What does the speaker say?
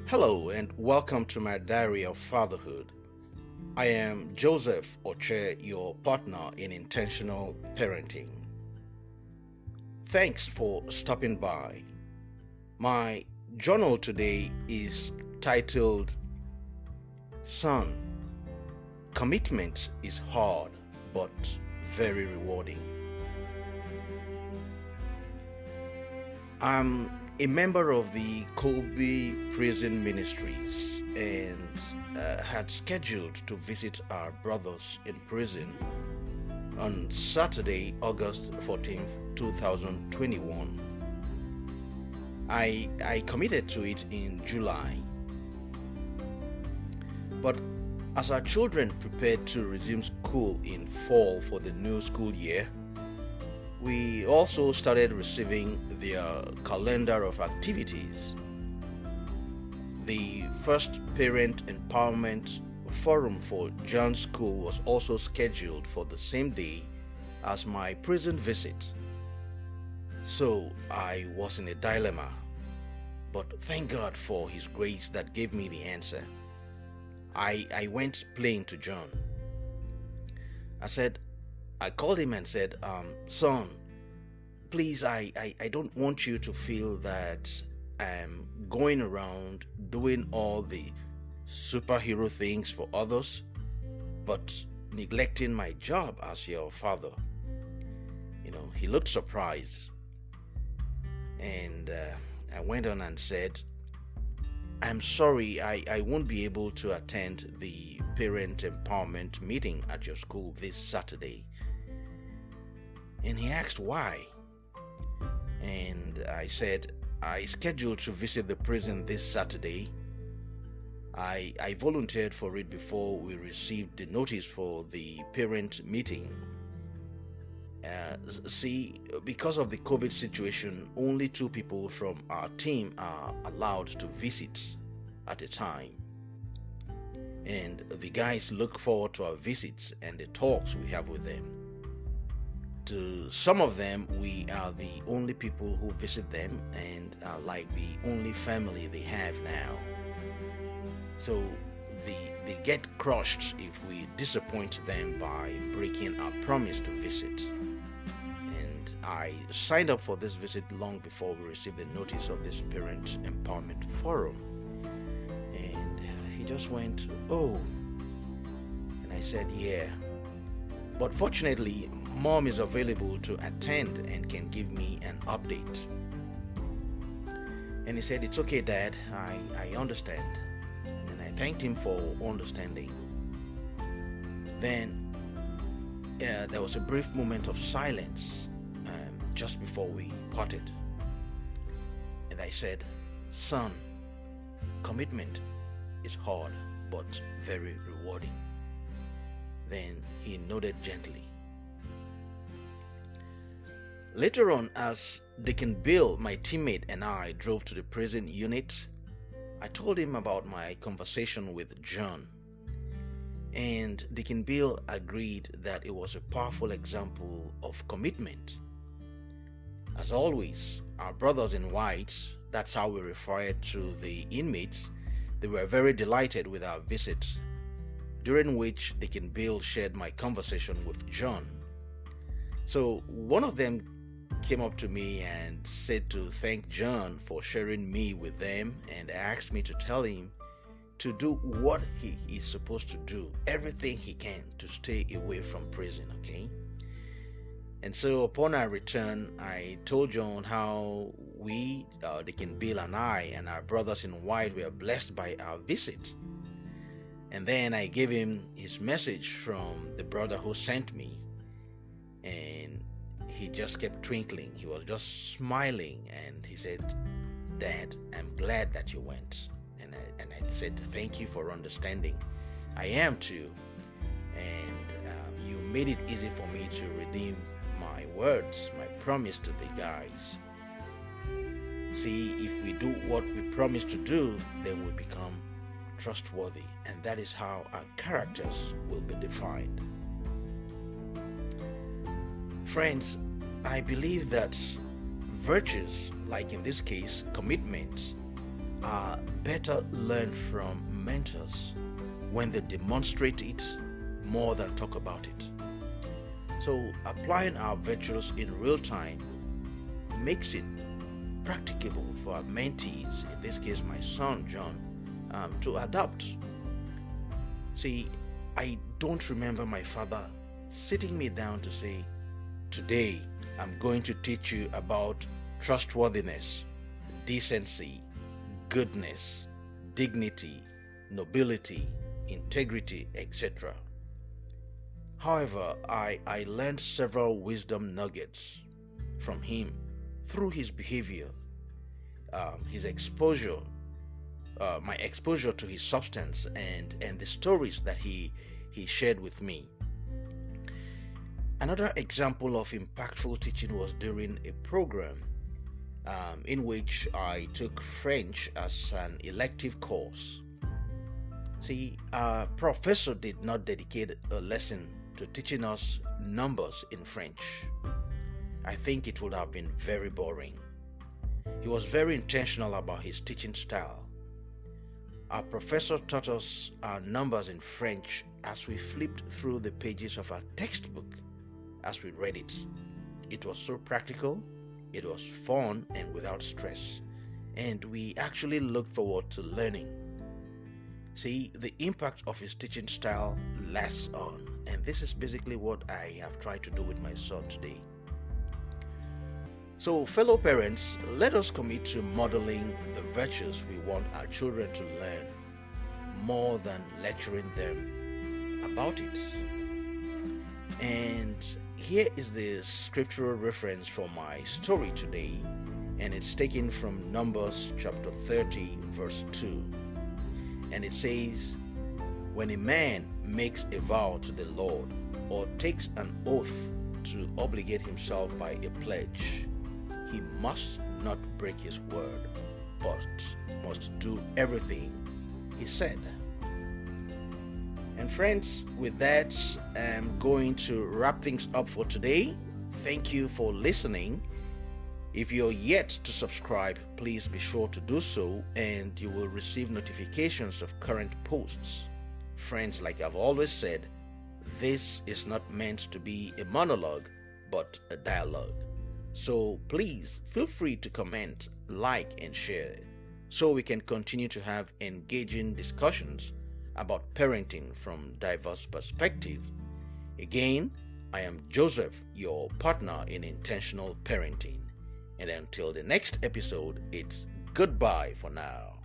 Hello and welcome to my diary of fatherhood. I am Joseph Oche, your partner in intentional parenting. Thanks for stopping by. My journal today is titled Son, Commitment is Hard but Very Rewarding. I'm a member of the Colby Prison Ministries and had scheduled to visit our brothers in prison on Saturday, August 14th, 2021. I committed to it in July. But as our children prepared to resume school in fall for the new school year, we also started receiving their calendar of activities. The first Parent Empowerment Forum for John's school was also scheduled for the same day as my prison visit. So I was in a dilemma, but thank God for His grace that gave me the answer. I went plain to John. I called him and said, son, please, I don't want you to feel that I'm going around doing all the superhero things for others, but neglecting my job as your father. He looked surprised. And I went on and said, I'm sorry, I won't be able to attend the parent empowerment meeting at your school this Saturday. And he asked why. And I said, I scheduled to visit the prison this Saturday. I volunteered for it before we received the notice for the parent meeting. Because of the COVID situation, only 2 people from our team are allowed to visit at a time. And the guys look forward to our visits and the talks we have with them. To some of them, we are the only people who visit them and are like the only family they have now. So they get crushed if we disappoint them by breaking our promise to visit. And I signed up for this visit long before we received the notice of this Parent Empowerment Forum. And he just went, oh. And I said, yeah. But fortunately, Mom is available to attend and can give me an update. And he said, it's okay, Dad, I understand. And I thanked him for understanding. Then there was a brief moment of silence just before we parted. And I said, son, commitment is hard but very rewarding. Then he nodded gently. Later on, as Deacon Bill, my teammate, and I drove to the prison unit, I told him about my conversation with John. And Deacon Bill agreed that it was a powerful example of commitment. As always, our brothers in white, that's how we referred to the inmates, they were very delighted with our visit, during which Deacon Bill shared my conversation with John. So one of them came up to me and said to thank John for sharing me with them, and asked me to tell him to do what he is supposed to do, everything he can to stay away from prison, okay? And so upon our return, I told John how we, Deacon Bill and I, and our brothers in white were blessed by our visit. And then I gave him his message from the brother who sent me. And he just kept twinkling. He was just smiling. And he said, Dad, I'm glad that you went. And I said, thank you for understanding. I am too. And you made it easy for me to redeem my words, my promise to the guys. See, if we do what we promise to do, then we become trustworthy, and that is how our characters will be defined. Friends, I believe that virtues, like in this case, commitment, are better learned from mentors when they demonstrate it more than talk about it. So, applying our virtues in real time makes it practicable for our mentees, in this case my son John, to adopt. See, I don't remember my father sitting me down to say, "Today I'm going to teach you about trustworthiness, decency, goodness, dignity, nobility, integrity, etc." However, I learned several wisdom nuggets from him through his behavior, his exposure, my exposure to his substance, and the stories that he shared with me. Another example of impactful teaching was during a program in which I took French as an elective course. See, our professor did not dedicate a lesson to teaching us numbers in French. I think it would have been very boring. He was very intentional about his teaching style. Our professor taught us our numbers in French as we flipped through the pages of our textbook as we read it. It was so practical, it was fun and without stress, and we actually looked forward to learning. See, the impact of his teaching style lasts on, and this is basically what I have tried to do with my son today. So, fellow parents, let us commit to modeling the virtues we want our children to learn more than lecturing them about it. And here is the scriptural reference for my story today, and it's taken from Numbers chapter 30, verse 2. And it says, "When a man makes a vow to the Lord or takes an oath to obligate himself by a pledge, he must not break his word, but must do everything he said." And friends, with that, I'm going to wrap things up for today. Thank you for listening. If you're yet to subscribe, please be sure to do so, and you will receive notifications of current posts. Friends, like I've always said, this is not meant to be a monologue, but a dialogue. So please feel free to comment, like, and share so we can continue to have engaging discussions about parenting from diverse perspectives. Again, I am Joseph, your partner in intentional parenting. And until the next episode, it's goodbye for now.